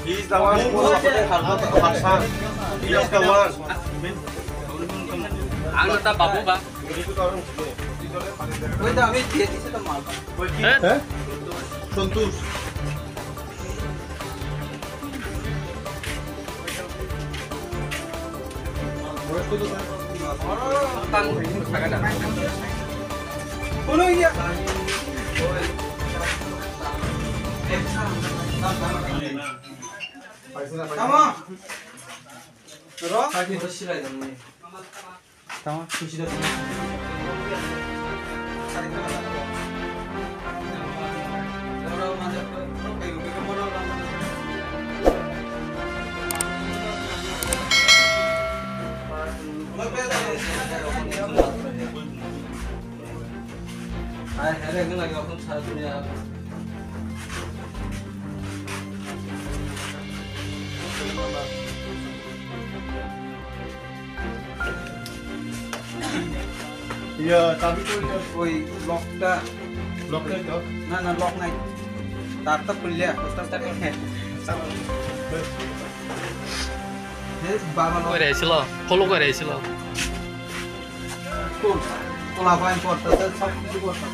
He's the one who is the one. He is the one. Ang ta babu ba? Wait, আমি দিয়ে দিছি তো মাল। হ্যাঁ? সন্তোষ। বয়স কত তার? Tang থাকা না। কোনো ইয়া। Tamam. র কাটি বসিলাই জানি। Tamam, খুশি তো। Ay, her gün lagi waktu saat ini ya. ইয়া চাবি তো ওই লকটা লক নাই তো না লক নাই তারটা খুললে পোস্টারটা হ্যাঁ বাবা লক করে আইছিল ফলো করে আইছিল কোলা পাইন করতে সব কিছু করতে